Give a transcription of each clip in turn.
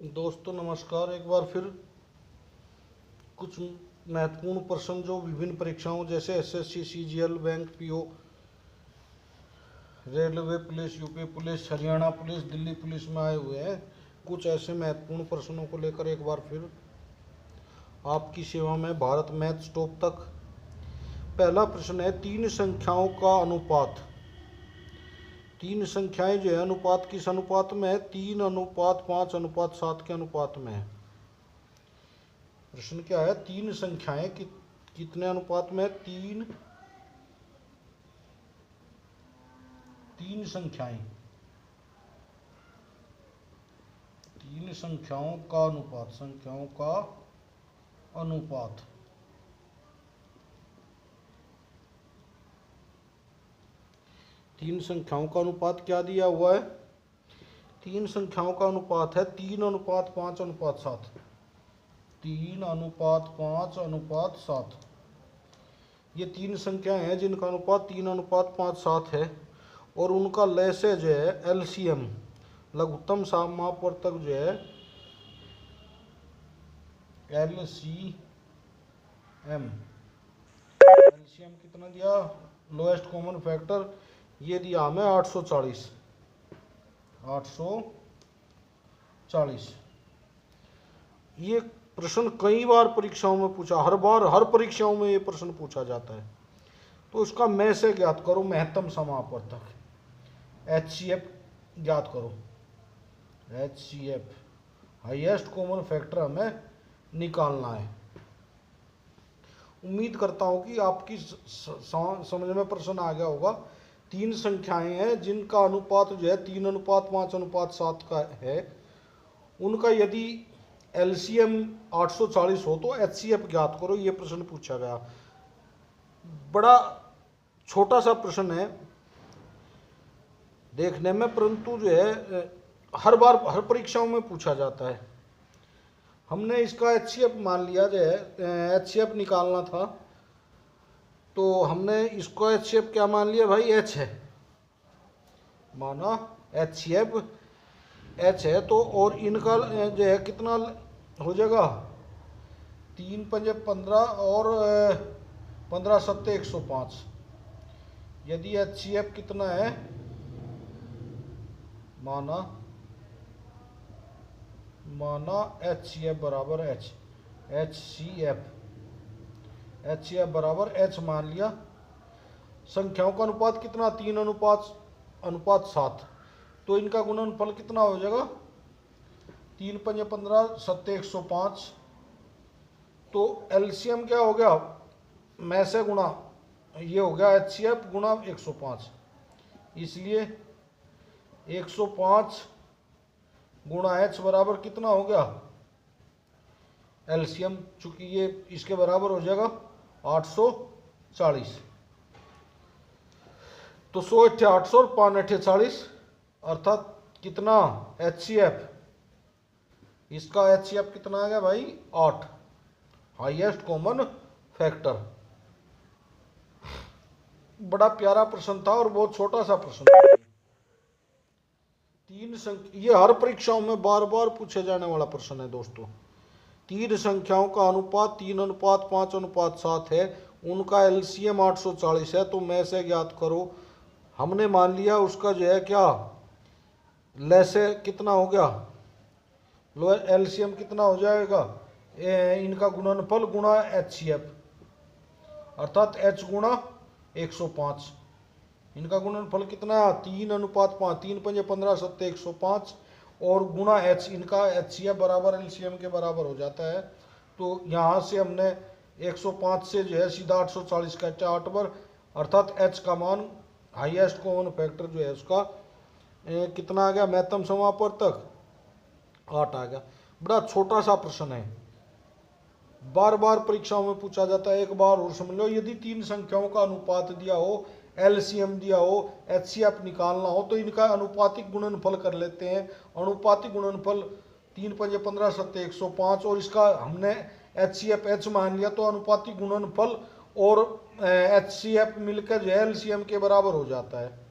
दोस्तों नमस्कार। एक बार फिर कुछ महत्वपूर्ण प्रश्न जो विभिन्न परीक्षाओं जैसे SSC, CGL, bank PO, railway police, UP police, Haryana police, Delhi police में आए हुए हैं। कुछ ऐसे महत्वपूर्ण प्रश्नों को लेकर एक बार फिर आपकी सेवा में भारत मैथ टॉप तक। पहला प्रश्न है, तीन संख्याओं का अनुपात। तीन संख्याएं जो है अनुपात किस अनुपात में है? 3:5:7 के अनुपात में है। प्रश्न क्या है? तीन संख्याएं कितने अनुपात में? तीन संख्याएं, तीन संख्याओं का अनुपात, संख्याओं का अनुपात। तीन संख्याओं का अनुपात क्या दिया हुआ है? तीन संख्याओं का अनुपात है 3:5:7। 3:5:7। ये तीन संख्याएं हैं जिनका अनुपात 3:5:7 है और उनका लैसेज है एलसीएम, लघुत्तम समापवर्तक जो है एलसीएम। एलसीएम कितना दिया? लोएस्ट कॉमन फैक्टर ये दिया हमें 840। 840। ये प्रश्न कई बार परीक्षाओं में पूछा, हर परीक्षाओं में ये प्रश्न पूछा जाता है। तो इसका मैं से ज्ञात करो, महत्तम समापवर्तक HCF ज्ञात करो। HCF हाईएस्ट कॉमन फैक्टर हमें निकालना है। उम्मीद करता हूं कि आपकी समझ में प्रश्न आ गया होगा। तीन संख्याएं हैं जिनका अनुपात जो है 3:5:7 का है। उनका यदि एलसीएम 840 हो तो HCF ज्ञात करो। ये प्रश्न पूछा गया। बड़ा छोटा सा प्रश्न है देखने में, परंतु जो है हर परीक्षाओं में पूछा जाता है। हमने इसका HCF मान लिया, जो है HCF निकालना था तो हमने इसको HCF क्या मान लिया भाई? H है, माना HCF H है। तो और इनका जो है कितना हो जाएगा? 3×5 = 15 और 15×7 = 105। यदि HCF कितना है? माना HCF बराबर H, HCF बराबर H मान लिया। संख्याओं का अनुपात कितना? 3:5:7। तो इनका गुणनफल कितना हो जाएगा? 3×5 = 15, 7 = 105। तो एलसीएम क्या हो गया? मैं से गुणा ये हो गया HCF गुणा 105। इसलिए 105 गुणा H बराबर कितना हो गया? एलसीएम चूंकि ये इसके बराबर हो जाएगा 840। तो 100 × 800 और 5 × 40 अर्थात कितना HCF? इसका HCF कितना आ गया भाई? 8, हाईएस्ट कॉमन फैक्टर। बड़ा प्यारा प्रश्न था और बहुत छोटा सा प्रश्न था। ये हर परीक्षाओं में बार बार पूछे जाने वाला प्रश्न है दोस्तों। तीन संख्याओं का अनुपात 3:5:7 है, उनका एलसीएम 840 है। तो मैं से ज्ञात करो। हमने मान लिया उसका जो है क्या लैसे कितना हो गया? लोअर एलसीएम कितना हो जाएगा? इनका गुणनफल गुणा HCF अर्थात H गुणा 105। इनका गुणनफल कितना? 3:5, 3×5 = 15, 7 = 105 और गुणा H। इनका HCF बराबर एलसीएम के बराबर हो जाता है। तो यहाँ से हमने 105 से जो है सीधा 840 काटे 8 बार, अर्थात H का मान हाईएस्ट कॉमन फैक्टर जो है उसका कितना आ गया? महत्तम समापवर्तक 8 आ गया। बड़ा छोटा सा प्रश्न है, बार बार परीक्षाओं में पूछा जाता है। एक बार और समझ लो, यदि तीन संख्याओं का अनुपात दिया हो, एलसीएम दिया हो, HCF निकालना हो तो इनका अनुपातिक गुणनफल कर लेते हैं। अनुपातिक गुणनफल 3×5 = 15, 7 = 105 और इसका हमने HCF H मान लिया। तो अनुपातिक गुणनफल और HCF मिलकर जो एलसीएम के बराबर हो जाता है।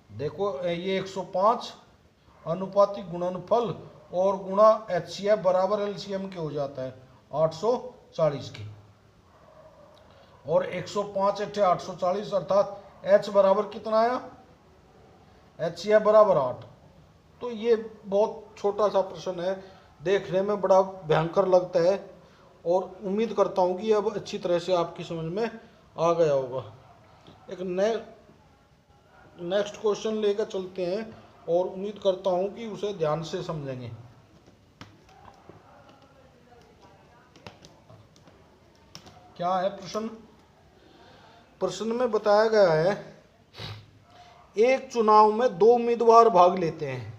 देखो ये 105 अनुपातिक गुणनफल और गुणा HCF बराबर LCM के हो जाता है 840 की, और 105 × 840 अर्थात H बराबर कितना आया, HCF बराबर 8। तो ये बहुत छोटा सा प्रश्न है, देखने में बड़ा भयंकर लगता है, और उम्मीद करता हूँ कि अब अच्छी तरह से आपकी समझ में आ गया होगा। एक नेक्स्ट क्वेश्चन लेकर चलते हैं और उम्मीद करता हूँ कि उसे ध्यान से समझेंगे। क्या है प्रश्न? प्रश्न में बताया गया है, एक चुनाव में दो उम्मीदवार भाग लेते हैं।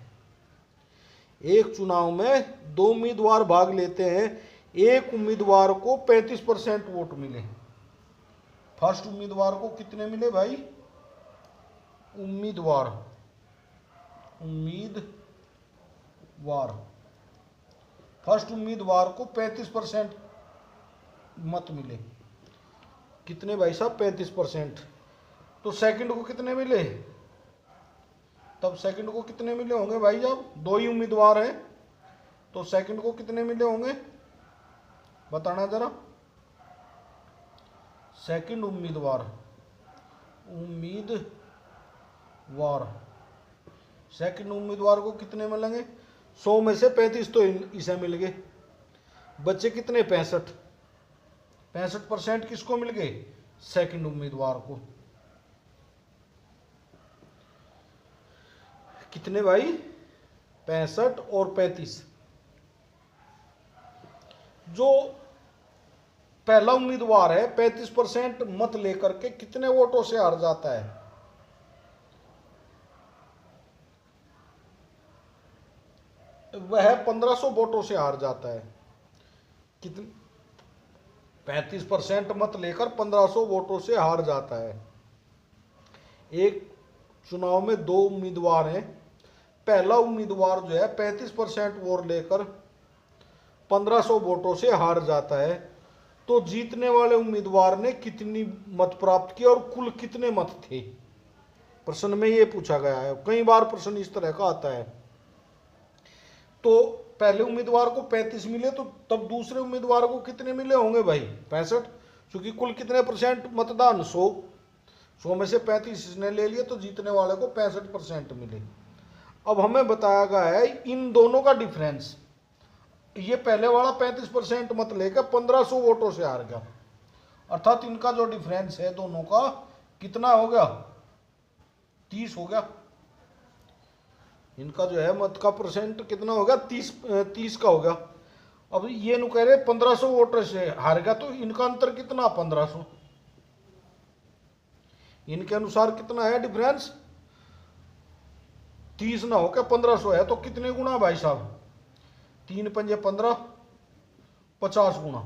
एक चुनाव में दो उम्मीदवार भाग लेते हैं, एक उम्मीदवार को 35% वोट मिले। फर्स्ट उम्मीदवार को कितने मिले भाई? उम्मीदवार फर्स्ट उम्मीदवार को 35% मत मिले। कितने भाई साहब? 35%। तो सेकंड को कितने मिले? तब सेकंड को कितने मिले होंगे भाई? जब दो ही उम्मीदवार हैं तो सेकंड को कितने मिले होंगे, बताना जरा। सेकंड उम्मीदवार सेकंड उम्मीदवार को कितने मिलेंगे? 100 में से 35 तो इसे मिल गए, बच्चे कितने? 65% किसको मिल गए? सेकंड उम्मीदवार को। कितने भाई? 65 और 35। जो पहला उम्मीदवार है 35% मत लेकर के कितने वोटों से हार जाता है? वह 1500 वोटों से हार जाता है। कितने? 35% मत लेकर 1500 वोटों से हार जाता है। एक चुनाव में दो उम्मीदवार हैं, पहला उम्मीदवार जो है 35% वोट लेकर 1500 वोटों से हार जाता है, तो जीतने वाले उम्मीदवार ने कितनी मत प्राप्त किए और कुल कितने मत थे? प्रश्न में ये पूछा गया है, कई बार प्रश्न इस तरह का आता है। तो पहले उम्मीदवार को 35 मिले, तो तब दूसरे उम्मीदवार को कितने मिले होंगे भाई? 65, क्योंकि कुल कितने परसेंट मतदान? 100 में से 35 इसने ले लिए, तो जीतने वाले को 65% मिले। अब हमें बताया गया है इन दोनों का डिफरेंस, ये पहले वाला 35% मत लेकर 1500 वोटों से हार गया, अर्थात इनका जो डिफरेंस है दोनों का कितना हो गया? 30 हो गया। इनका जो है मत का परसेंट कितना हो गया? 30 का हो गया। अब ये नु कह रहे 1500 वोटों से हार गया, तो इनका अंतर कितना? 1500। इनके अनुसार कितना है डिफरेंस? 30 ना होकर 1500 है, तो कितने गुना भाई साहब? 3 पंजे 15, 50 गुना।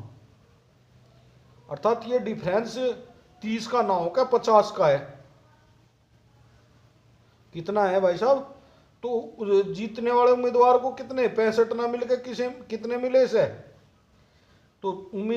अर्थात ये डिफरेंस 30 का ना होकर 50 का है। कितना है भाई साहब? तो जीतने वाले उम्मीदवार को कितने? 65 ना मिलकर कितने मिले इसे? तो उम्मीदवार